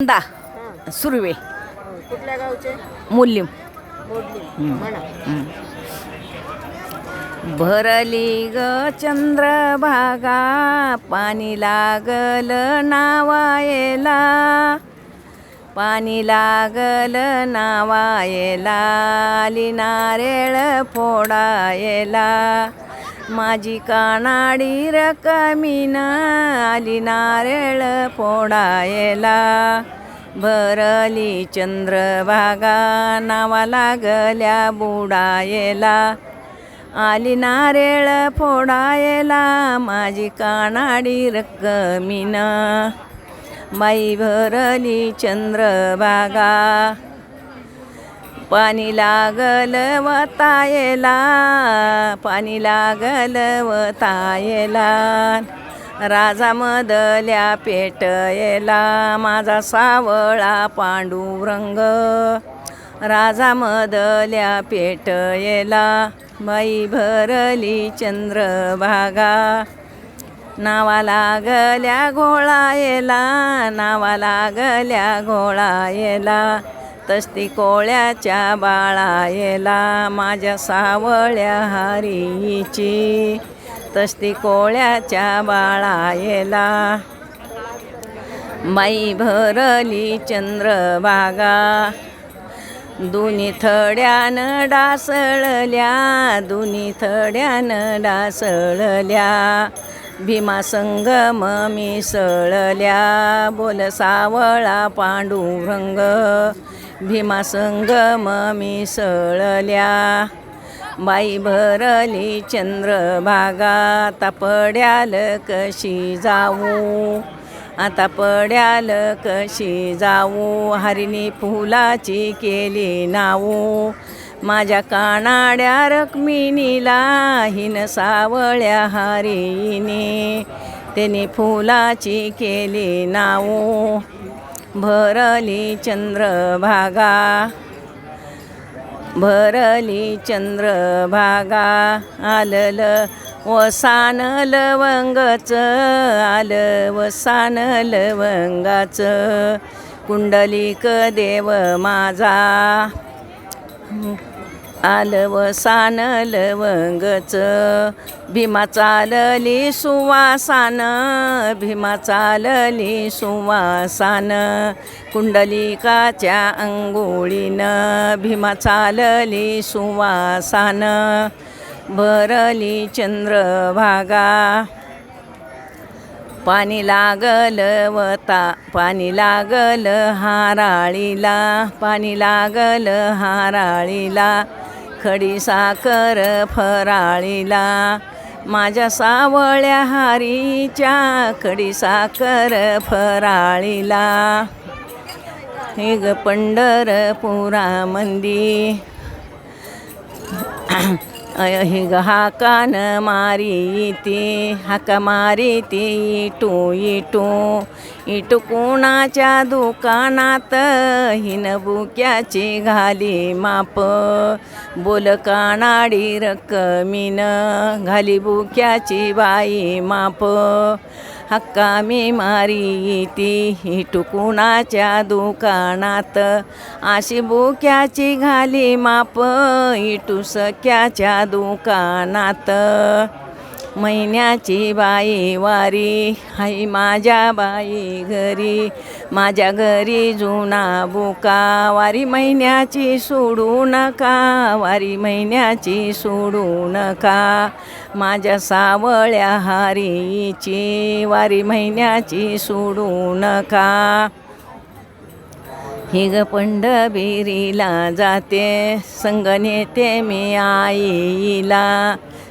दा हां. सुर्वे कुठल्या गावचे? मूल्यम मोडली म्हणा. भरली ग चंद्रभागा पाणी लागल नावायला पाणी लागल नावायला आली नारेळ फोडायला माझी कानाडी रकमीन आली नारेळ फोडायला भरली चंद्रभागा नावा लागल्या बुडायला आली नारेळ फोडायला माझी कानाडी रकमीन बाई भरली चंद्रभागा पाणी लागल वतायला पाणी लागल वतायला राजा मदल्या पेटयला माझा सावळा पांडुरंग राजा मदल्या पेटयला बाई भरली चंद्रभागा नावा लागल्या घोळायला नावा लागल्या घोळायला तस्ती कोळ्याच्या बाळायला माझ्या सावळ्या हरीची तस्ती कोळ्याच्या बाळायला बाई भरली चंद्रभागा दोन्ही थड्यानं डासळल्या दोन्ही थड्यानं डासळल्या भीमा संगम मिसळल्या बोल सावळा पांडुरंग भीमा संगम मिसळल्या बाई भरली चंद्रभागा आता पड्याल कशी जाऊ आता पड्याल कशी जाऊ हरिणी फुलाची केली नाऊ माझ्या कानाड्या रखमिनीला हिन सावळ्या हरिणी त्याने फुलाची केली नाऊ भरली चंद्रभागा भरली चंद्रभागा आलल वसान लवंगच आलं वसान लवंगाच कुंडलिक देव माझा आलं वसान लवंगच भीमा चालली सुवासान भीमा चालली सुवासान कुंडलिकाच्या अंघोळीनं भीमा चालली सुवासान भरली चंद्रभागा पाणी लागल वता पाणी लागल हाराळीला पाणी लागल हाराळीला खडी साखर फराळीला माझ्या सावळ्या हारीच्या खडी साखर फराळीला हे ग पंढरपुरामंदी हे ग हाकान मारी ती हाका मारी ती इटू इटू इटू कोणाच्या दुकानात हिन बुक्याची घाली माप बोल कानाडी रकमीन घाली बुक्याची बाई माप हक्का मी मारी ती इटू कोणाच्या दुकानात अशी बुक्याची घाली माप इटू सख्याच्या दुकानात महिन्याची बाई वारी हाई माझ्या बाई घरी माझ्या घरी जुना बुका वारी महिन्याची सोडू नका वारी महिन्याची सोडू नका माझ्या सावळ्या हारीची वारी महिन्याची सोडू नका ही ग पंढरपुरीला जाते संग नेते मी आईला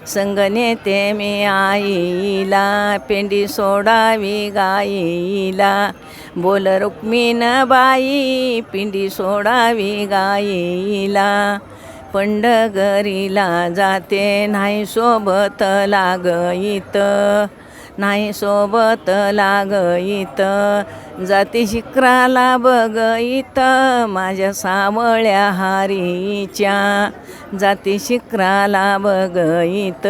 संग नेते मी आईला पेंडी सोडावी गाईला बोल रुक्मिण बाई पिंडी सोडावी गाईला पंढरीला जाते नाही सोबत लागईत नाही सोबत लागईत जाती शिखराला बघईत माझ्या सावळ्या हारीच्या जाती शिखराला बघईत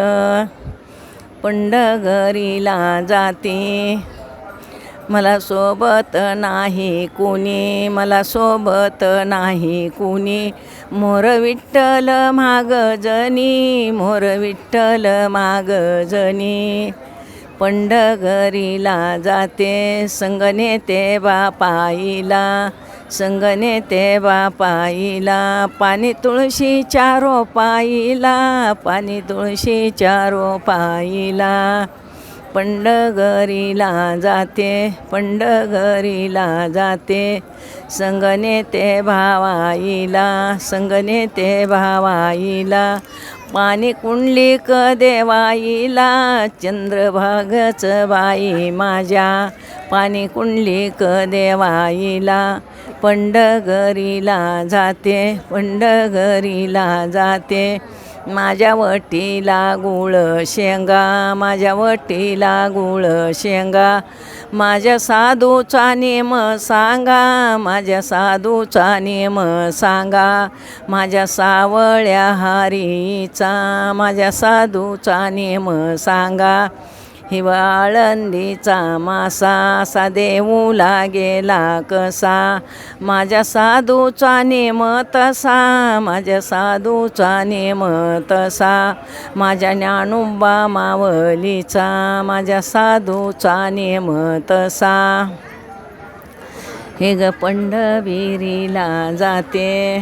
पंढरीला जाते मला सोबत नाही कुणी, मला सोबत नाही कुणी. मोर विठ्ठल माग जनी, मोर विठ्ठल माग जनी. पंढरीला जाते संगने ते बापाईला, संगने ते बापाईला. पाणी तुळशीच्या रोपाईला, पाणी तुळशीच्या रोपाईला. पंढरीला जाते, पंढरीला जाते संगने ते भावाईला, संगने ते भावाईला. पाणी कुंडलिक देवाईला, चंद्रभागच बाई माझ्या, पाणी कुंडलिक देवाईला. पंढरीला जाते, पंढरीला जाते माझ्या वटीला गुळ शेंगा, माझ्या वटीला गुळ शेंगा. माझ्या साधूचा नेम सांगा, माझ्या साधूचा नेम सांगा. माझ्या सावळ्या हारीचा, माझ्या साधूचा नेम सांगा. हिवाळंदीचा मासा असा देऊ लागेला कसा, माझ्या साधूचा नेम तसा, माझ्या साधूचा नेम तसा. माझ्या ज्ञानोबा मावलीचा, माझ्या साधूचा नेम तसा. हे ग पंढरीला जाते.